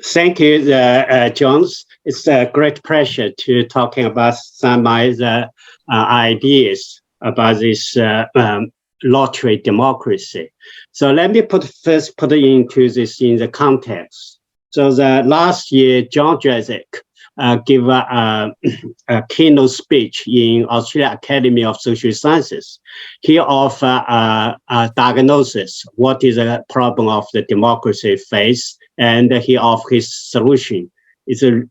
Thank you, Jones. It's a great pleasure to talking about some of the ideas about this lottery democracy. So let me first put into this in the context. So the last year, John Dresek gave a keynote speech in Australian Academy of Social Sciences. He offered a diagnosis, what is the problem of the democracy face, and he offered his solution. It's a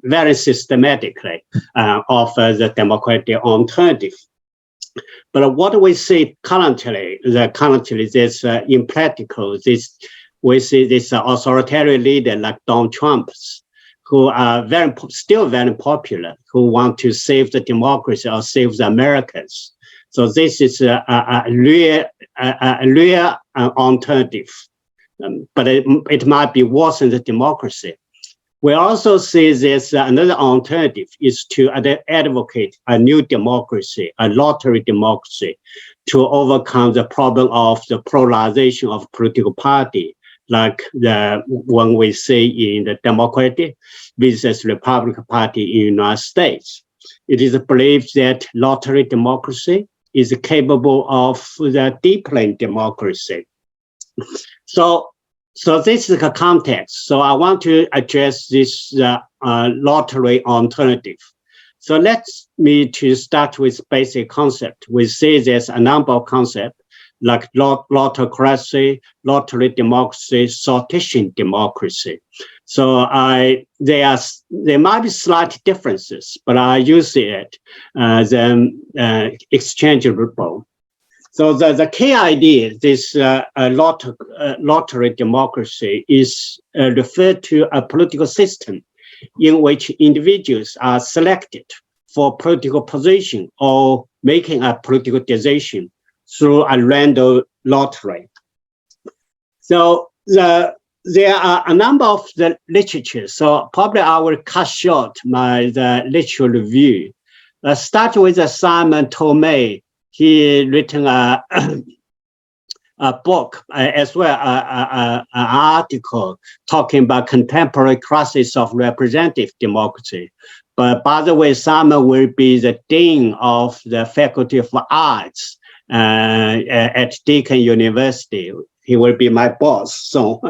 very systematically offer the democratic alternative. But what we see currently this impractical, we see this authoritarian leader like Donald Trump, who are still very popular, who want to save the democracy or save the Americans. So this is a real alternative, but it might be worse than the democracy. We also see this another alternative is to advocate a new democracy, a lottery democracy, to overcome the problem of the polarization of political party, like the one we see in the Democratic versus Republican Party in the United States. It is believed that lottery democracy is capable of the deepening democracy. So this is the context. So I want to address this lottery alternative. So let me to start with basic concept. We see there's a number of concepts like lottocracy, lottery democracy, sortition democracy. So there might be slight differences, but I use it as exchangeable. So the key idea, this lottery democracy is referred to a political system in which individuals are selected for political position or making a political decision through a random lottery. So there are a number of the literature. So probably I will cut short the literature review. Start with Simon Tomei. He written a book as well, an article talking about contemporary crisis of representative democracy. But by the way, Simon will be the dean of the Faculty of Arts at Deakin University. He will be my boss. So,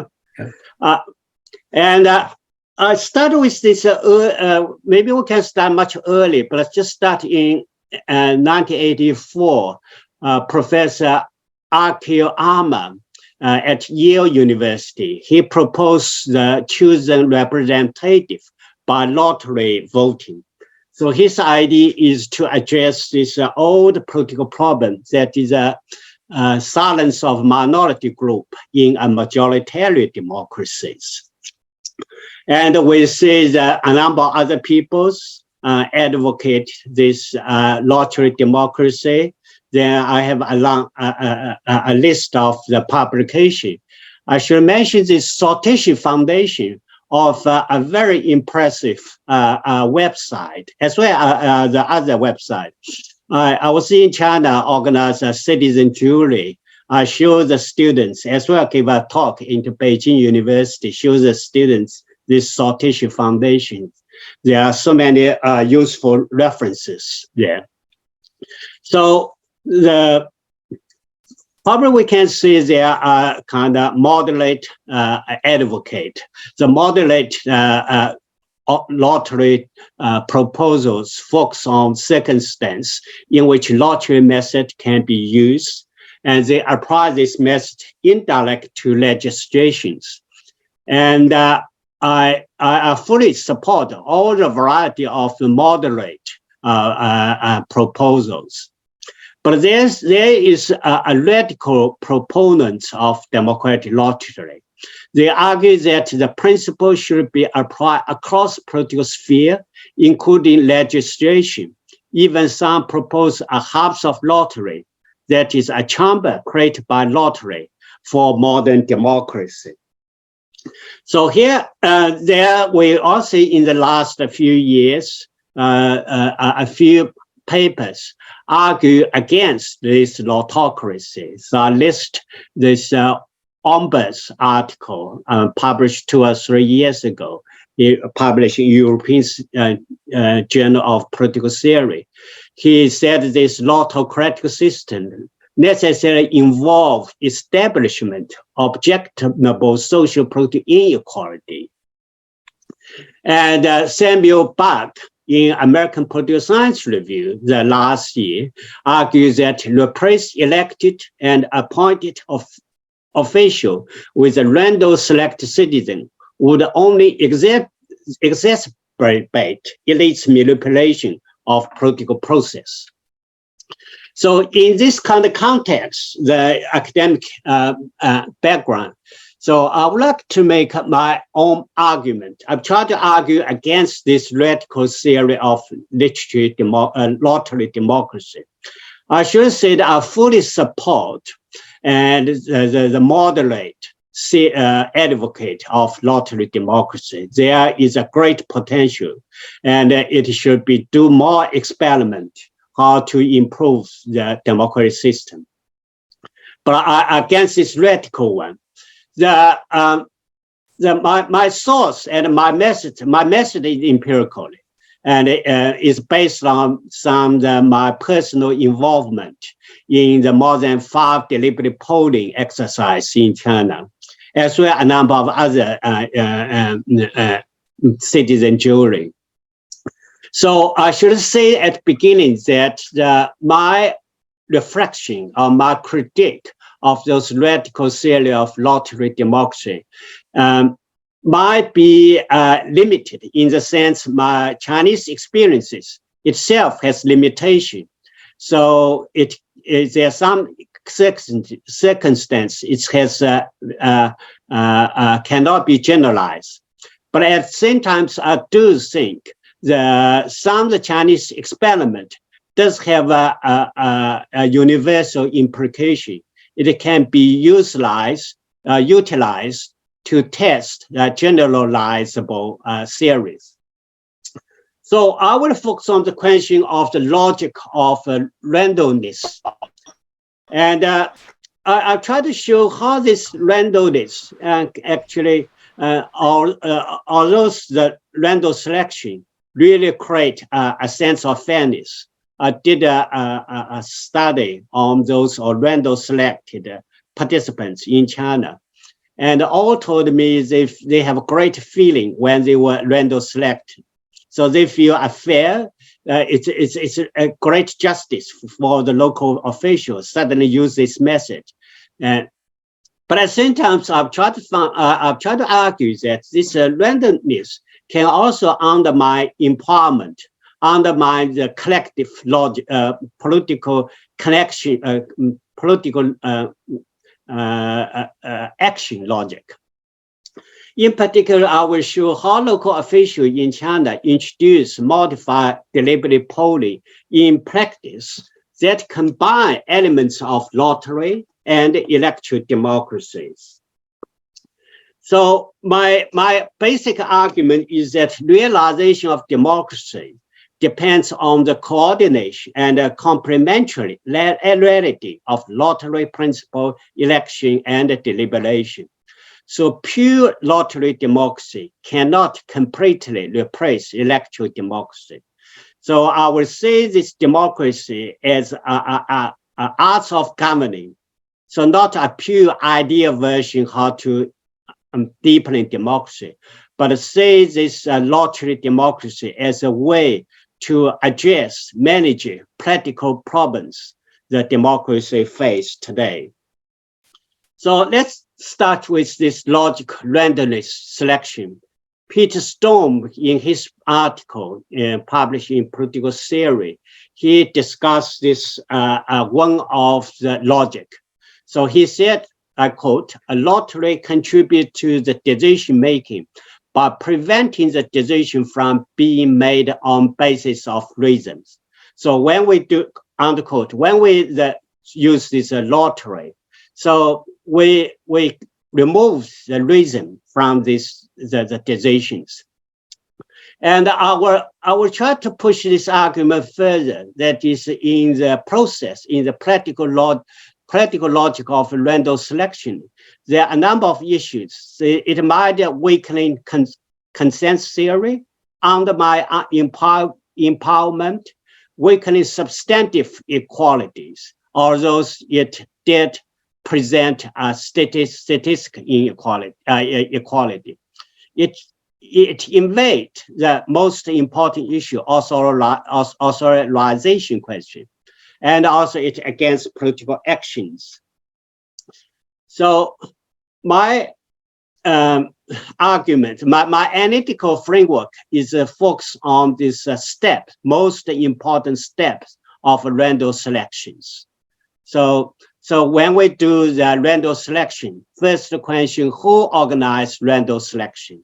I started with this. Maybe we can start much early, but let's just start in 1984. Professor Akio Ama at Yale University, he proposed the chosen representative by lottery voting. So his idea is to address this old political problem that is a silence of minority group in a majoritarian democracies. And we see that a number of other peoples advocate this lottery democracy. Then I have a list of the publication. I should mention this Sortition Foundation of a very impressive website, as well as the other website. I was in China, organized a citizen jury. I show the students, as well give a talk into Beijing University, show the students this Sortition Foundation. There are so many useful references there. So probably we can see there are kind of moderate advocate. The moderate lottery proposals focus on circumstance in which lottery method can be used, and they apply this method indirect to legislations. And I fully support all the variety of the moderate proposals. But there is a radical proponent of democratic lottery. They argue that the principle should be applied across political sphere, including legislation. Even some propose a house of lottery, that is a chamber created by lottery for modern democracy. So here, there we also in the last few years, a few papers argue against this lottocracy. So I list this Omber's article published 2 or 3 years ago. He published in European Journal of Political Theory. He said this autocratic system necessarily involve establishment of objectionable social political inequality. And Samuel Buck, in American Political Science Review the last year, argues that replace elected and appointed official with a random select citizen would only exacerbate elite's manipulation of political process. So in this kind of context, the academic background, so I would like to make my own argument. I've tried to argue against this radical theory of lottery democracy. I should say that I fully support and the moderate advocate of lottery democracy. There is a great potential, and it should be do more experiment how to improve the democratic system. But against this radical one, my source and my method is empirical, and is based on my personal involvement in the more than 5 deliberative polling exercise in China, as well as a number of other citizen jury. So I should say at the beginning that my reflection or my critique of those radical theory of lottery democracy might be limited in the sense my Chinese experiences itself has limitation. So there's some circumstance it has cannot be generalized. But at the same time, I do think some of the Chinese experiment does have a universal implication. It can be utilized to test generalizable theories. So I will focus on the question of the logic of randomness. And I try to show how this randomness actually, although the random selection really create a sense of fairness. I did a study on those random selected participants in China. And all told me they have a great feeling when they were random selected. So they feel fair. It's a great justice for the local officials suddenly use this method. But at the same time, I've tried to argue that this randomness can also undermine empowerment, undermine the collective logic, political connection, political action logic. In particular, I will show how local officials in China introduce modified deliberative polling in practice that combine elements of lottery and electoral democracies. So my basic argument is that realization of democracy depends on the coordination and complementarity of lottery principle, election, and deliberation. So pure lottery democracy cannot completely replace electoral democracy. So I will say this democracy as an art of governing. So not a pure ideal version how to deepening democracy, but say this lottery democracy as a way to address, manage practical problems that democracy face today. So let's start with this logic randomness selection. Peter Storm, in his article published in Political Theory, he discussed this one of the logic. So he said, I quote, "A lottery contributes to the decision making by preventing the decision from being made on basis of reasons." So when we do, unquote, when we use this lottery, so we remove the reason from the decisions. And I will try to push this argument further. That is, in the process, in the practical practical logic of random selection, there are a number of issues. It might weaken consent theory, undermine empowerment, weakening substantive equalities, although it did present a statistic equality. It invades the most important issue, authorization question, and also it against political actions. So my argument, my analytical framework is focused on this most important steps of random selections. So when we do the random selection, first question, who organized random selection?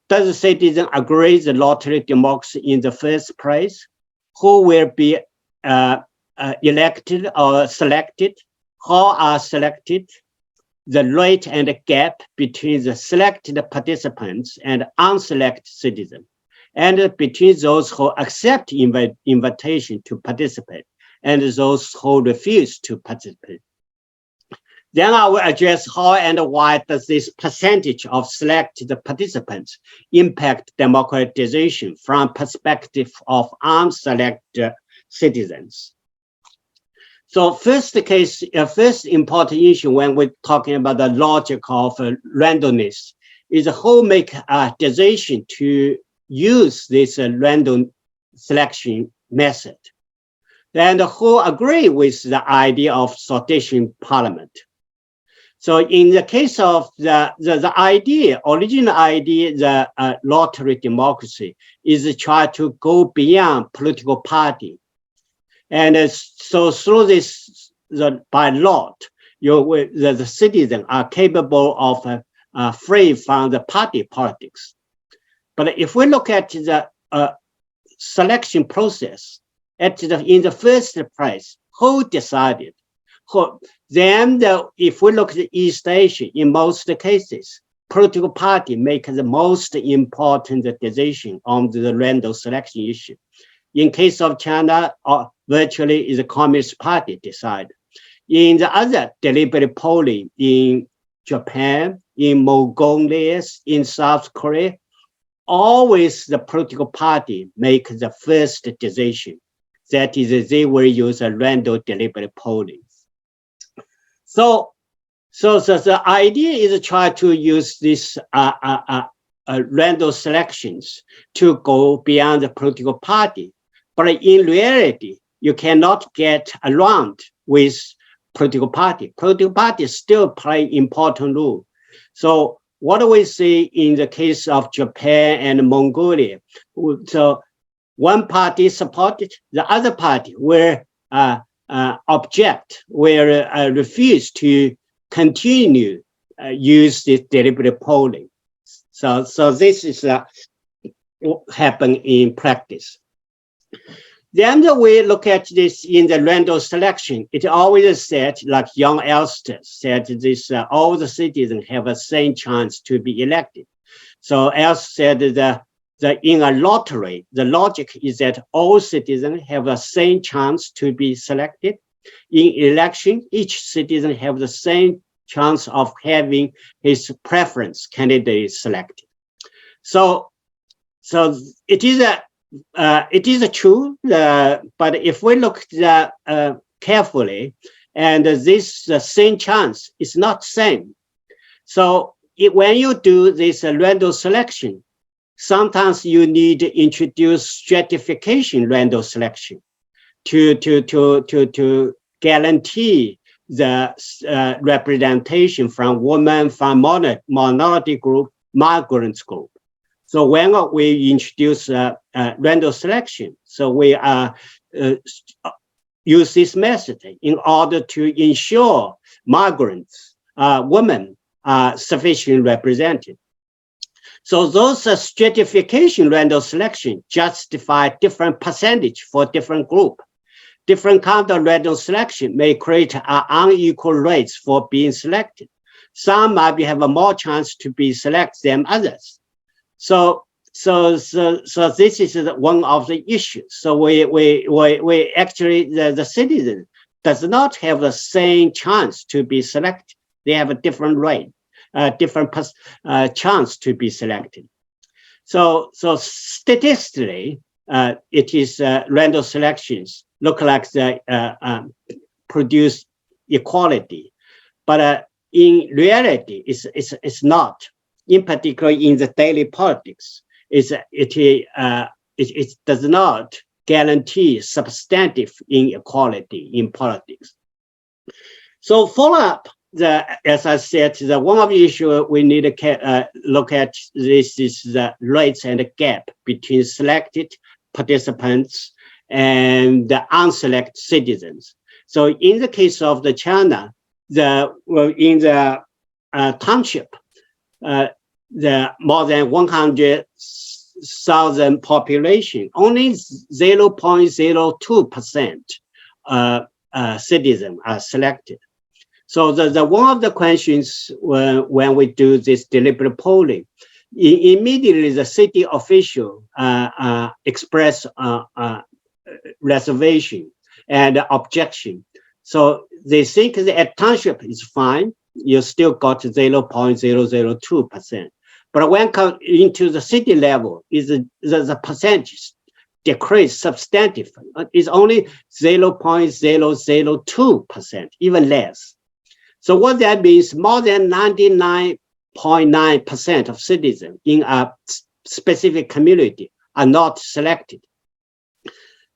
Does the citizen agree the lottery democracy in the first place? Who will be elected or selected? How are selected? The rate and the gap between the selected participants and unselected citizens, and between those who accept invitation to participate and those who refuse to participate. Then I will address how and why does this percentage of selected participants impact democratization from perspective of unselected citizens. So first important issue when we're talking about the logic of randomness is who make a decision to use this random selection method, and who agree with the idea of sortition parliament. So in the case of the original idea, the lottery democracy is to try to go beyond political party. And so through this, by lot, the citizens are capable of free from the party politics. But if we look at the selection process, in the first place, who decided? Then if we look at East Asia, in most cases, political party make the most important decision on the random selection issue. In case of China, virtually is the Communist Party decide. In the other deliberate polling in Japan, in Mongolia, in South Korea, always the political party make the first decision. That is, they will use a random deliberate polling. So the idea is to try to use this random selections to go beyond the political party. But in reality, you cannot get around with political party. Political parties still play important role. So what do we see in the case of Japan and Mongolia? So one party supported, the other party will object, will refuse to continue use this deliberate polling. So this is happen in practice. Then we look at this in the random selection. It always said, like Young Elster said, this all the citizens have a same chance to be elected. So Elster said that in a lottery, the logic is that all citizens have the same chance to be selected. In election, each citizen have the same chance of having his preference candidate selected. So it is true, but if we look carefully, and this same chance is not same. So when you do this random selection, sometimes you need to introduce stratification random selection to guarantee the representation from women, from minority group, migrants group. So when we introduce random selection, so we use this method in order to ensure migrants, women are sufficiently represented. So those stratification random selection justify different percentage for different group. Different kind of random selection may create unequal rates for being selected. Some might have a more chance to be selected than others. So this is one of the issues. So we actually, the citizens does not have the same chance to be selected. They have a different rate, different chance to be selected. So statistically, it is random selections look like they produce equality, but in reality, it's not. In particular, in the daily politics, it does not guarantee substantive inequality in politics. So follow up, as I said, the one of the issues we need to look at this is the rates and the gap between selected participants and the unselected citizens. So in the case of the China, in the township, the more than 100,000 population, only 0.02% citizens are selected. So the one of the questions when we do this deliberate polling, immediately the city official express reservation and objection. So they think that township is fine, you still got 0.002%. But when come into the city level, the percentage decrease substantively. It's only 0.002%, even less. So what that means, more than 99.9% of citizens in a specific community are not selected.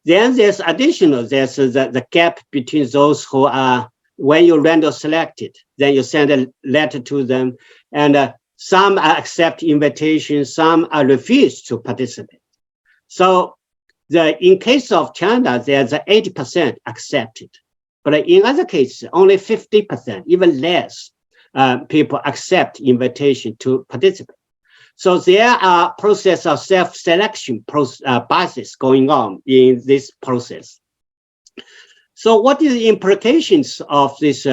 Then there's the gap between those who are, when you random selected, then you send a letter to them, and some accept invitations, some are refused to participate. So in case of China, there's 80% accepted. But in other cases, only 50%, even less, people accept invitation to participate. So there are process of self-selection biases going on in this process. So what is the implications of this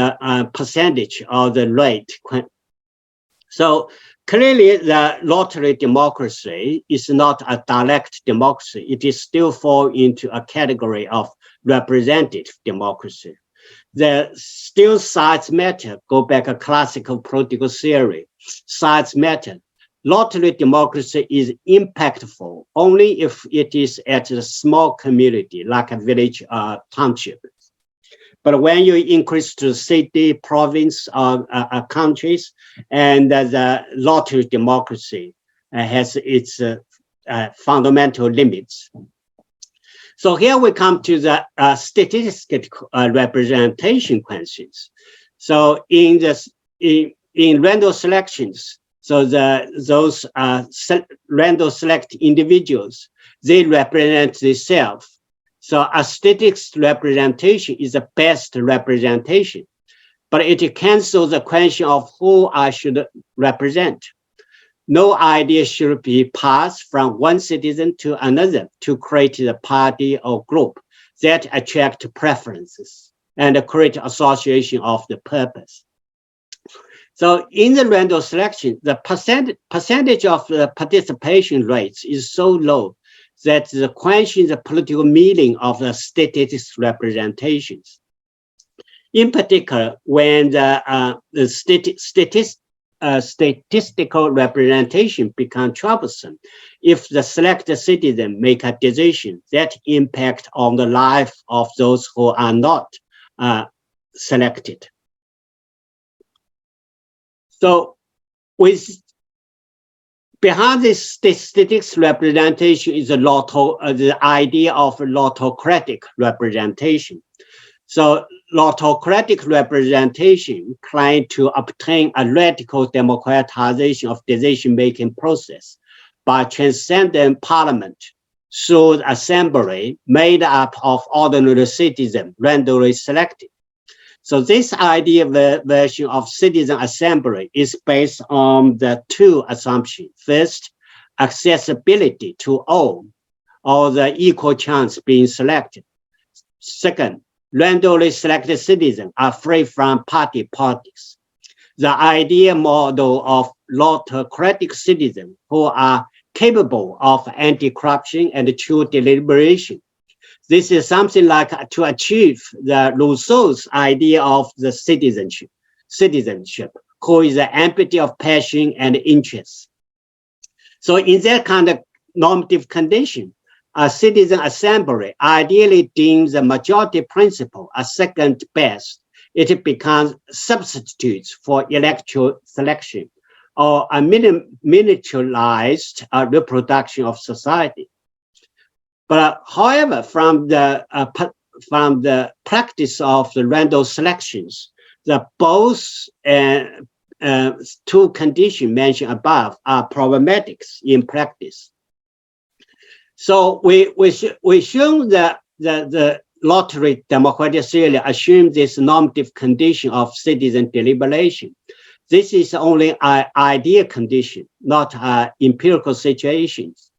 percentage or the rate? So clearly the lottery democracy is not a direct democracy. It is still fall into a category of representative democracy. The still sides matter, go back to classical political theory, sides matter. Lottery democracy is impactful only if it is at a small community, like a village or township. But when you increase to city, province, or countries, and the lottery democracy has its fundamental limits. So here we come to the statistical representation questions. So in random selections, so those random select individuals, they represent themselves. So a statistical representation is the best representation, but it cancels the question of who I should represent. No idea should be passed from one citizen to another to create a party or group that attract preferences and create association of the purpose. So in the random selection, the percentage of the participation rates is so low that the question the political meaning of the statistical representations. In particular, when the statistical representation become troublesome, if the selected citizen make a decision that impact on the life of those who are not selected. So behind this statistics representation is the idea of lottocratic representation. So lottocratic representation claims to obtain a radical democratization of decision-making process by transcending parliament through the assembly made up of ordinary citizens randomly selected. So this idea version of citizen assembly is based on the two assumptions. First, accessibility to all, or the equal chance being selected. Second, randomly selected citizens are free from party politics. The idea model of lottocratic citizens who are capable of anti-corruption and true deliberation. This is something like to achieve the Rousseau's idea of the citizenship, who is empty of passion and interest. So in that kind of normative condition, a citizen assembly ideally deems the majority principle a second best. It becomes substitutes for electoral selection or a miniaturized reproduction of society. But however, from the practice of the random selections, the both two conditions mentioned above are problematic in practice. So we assume that the lottery democratic theory assumes this normative condition of citizen deliberation. This is only an ideal condition, not empirical situations.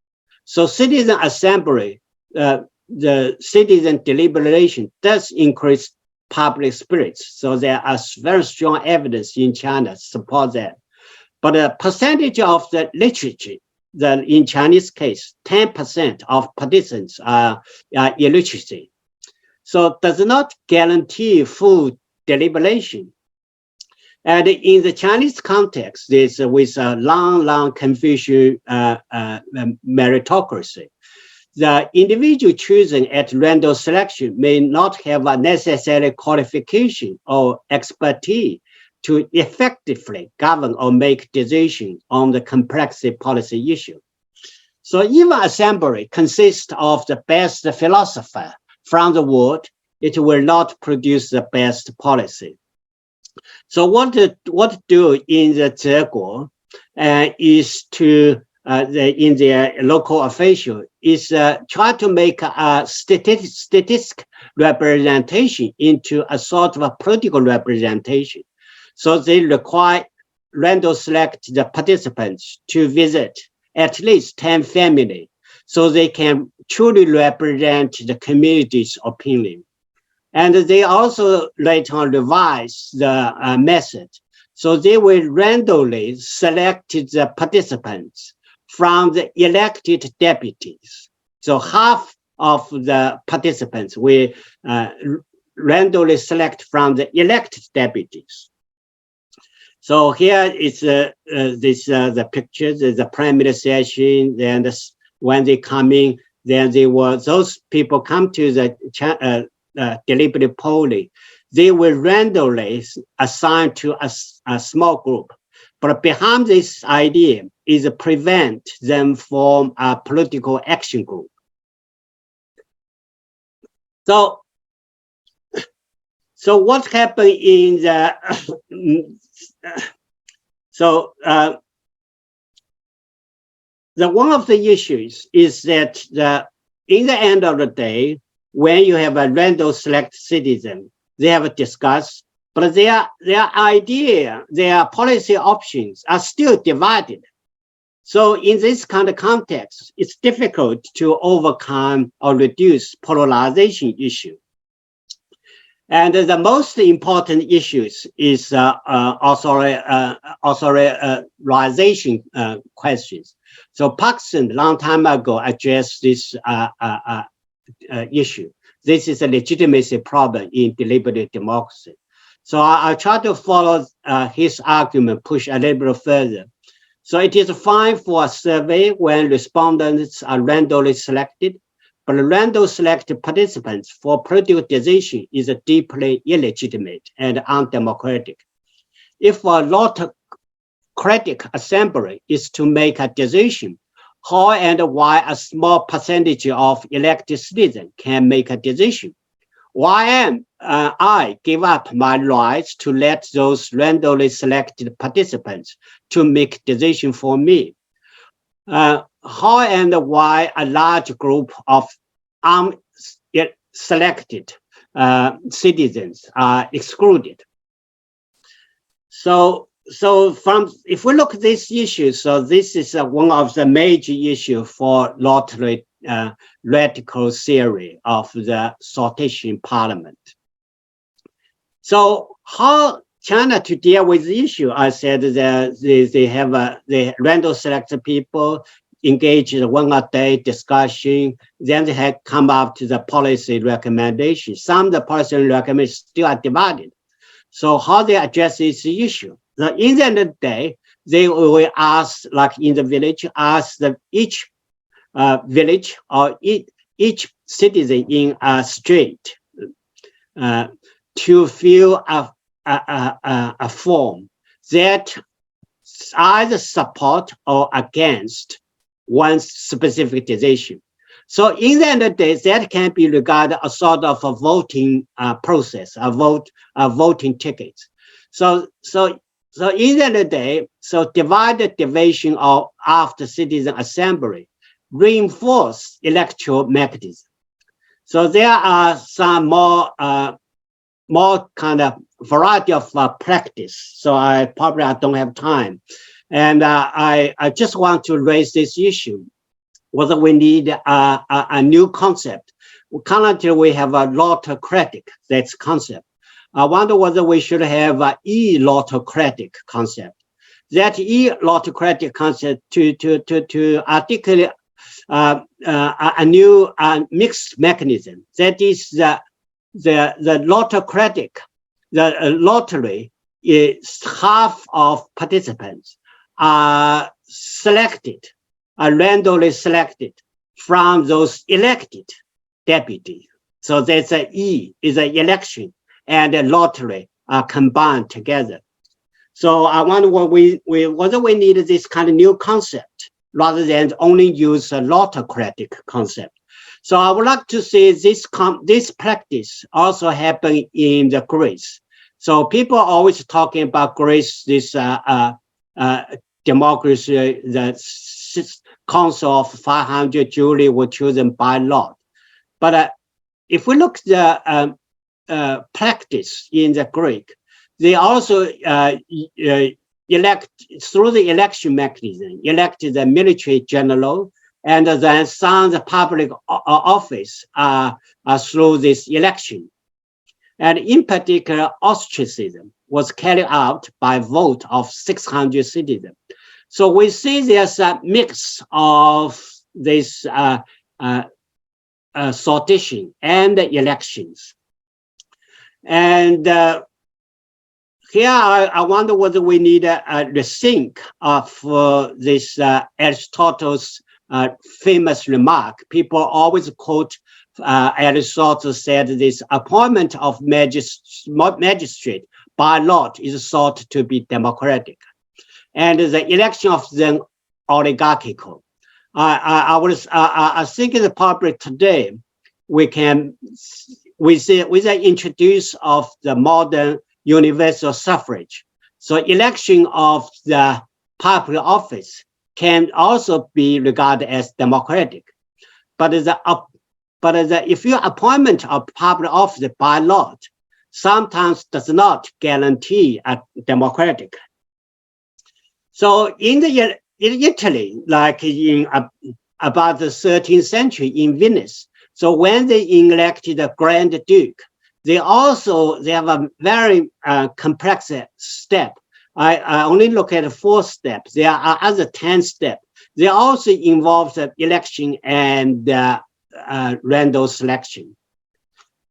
So citizen assembly, the citizen deliberation does increase public spirits. So there are very strong evidence in China to support that. But the percentage of the literature, in Chinese case, 10% of participants are illiterate. So does not guarantee full deliberation. And in the Chinese context, this with a long Confucian meritocracy, the individual chosen at random selection may not have a necessary qualification or expertise to effectively govern or make decisions on the complex policy issue. So even assembly consists of the best philosopher from the world, it will not produce the best policy. So what to do in the Zheguo is to in the local official is try to make a statistic representation into a sort of a political representation. So they require random select the participants to visit at least 10 families so they can truly represent the community's opinion. And they also later on revise the method. So they will randomly select the participants from the elected deputies. So half of the participants will randomly select from the elected deputies. So here is the picture, the primary session, then when they come in, then those people come to the deliberative polling, they will randomly assign to a small group. But behind this idea is to prevent them from a political action group. So what happened in the one of the issues is that in the end of the day, when you have a random select citizen, they have discussed, but their idea, their policy options are still divided. So in this kind of context, it's difficult to overcome or reduce polarization issue. And the most important issues is authorization questions. So Parkson, long time ago, addressed this issue. This is a legitimacy problem in deliberative democracy. So I'll try to follow his argument, push a little bit further. So it is fine for a survey when respondents are randomly selected, but random selected participants for political decision is deeply illegitimate and undemocratic. If a democratic assembly is to make a decision, how and why a small percentage of elected citizens can make a decision? Why am I give up my rights to let those randomly selected participants to make decision for me? How and why a large group of unselected citizens are excluded? So if we look at this issue, so this is one of the major issues for lottery radical theory of the sortition parliament. So how China to deal with the issue? I said that they have random selected people. engage in one-a-day discussion. Then they had come up to the policy recommendation. Some of the policy recommendations still are divided. So how they address this issue? So in the end of the day, they will ask, like in the village, ask each village or each citizen in a street to fill a form that either support or against one specific decision. So in the end of the day, that can be regarded as sort of a voting process, a voting ticket. So in the end of the day, so divided division of after citizen assembly reinforce electoral mechanism. So there are some more kind of variety of practice. So I don't have time. And I just want to raise this issue, whether we need a new concept. Currently, we have a lotocratic, that's concept. I wonder whether we should have an e-lotocratic concept. That e-lotocratic concept to articulate a new mixed mechanism. That is the lotocratic, the lottery is half of participants are selected, are randomly selected from those elected deputies. So there's an E, is an election, and a lottery are combined together. So I wonder whether we need this kind of new concept rather than only use a lotocratic concept. So I would like to see this practice also happen in the Greece. So people are always talking about Greece, this democracy, the council of 500 jury were chosen by lot. But if we look at the practice in the Greek, they also elect, through the election mechanism, elected the military general, and then some the public office through this election. And in particular, ostracism was carried out by vote of 600 citizens. So we see there's a mix of this sortition and elections. And here I wonder whether we need a rethink of this Aristotle's famous remark. People always quote Aristotle said this appointment of magistrate by lot is thought to be democratic, and the election of them oligarchical. I think in the public today we can with the introduce of the modern universal suffrage. So election of the public office can also be regarded as democratic. But if your appointment of public office by lot sometimes does not guarantee a democratic. So in Italy, like in about the 13th century in Venice, so when they elected the Grand Duke, they have a very complex step. I only look at 4 steps. There are other 10 steps. They also involve the election and random selection.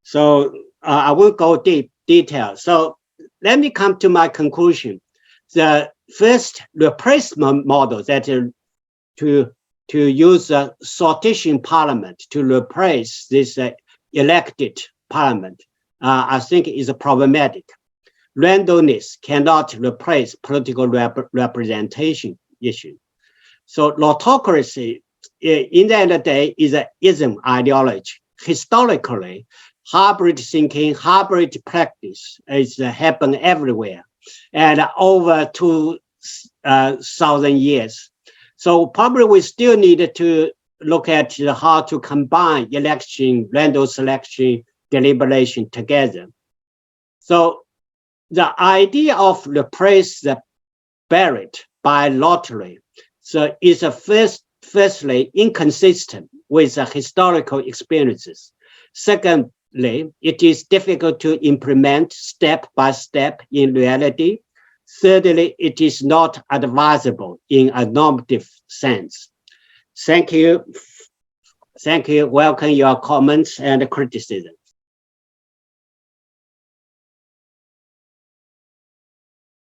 So I won't go deep detail. So let me come to my conclusion. The first replacement model, that is to use a sortition parliament to replace this elected parliament, I think is problematic. Randomness cannot replace political representation issue. So lotocracy, in the end of the day, is an ism ideology. Historically, hybrid thinking, hybrid practice is happen everywhere, and over 2,000 years. So probably we still need to look at how to combine election, random selection, deliberation together. So the idea of replace the ballot by lottery so is firstly inconsistent with the historical experiences. Secondly, it is difficult to implement step by step in reality. Thirdly, it is not advisable in a normative sense. Thank you. Thank you. Welcome your comments and criticism.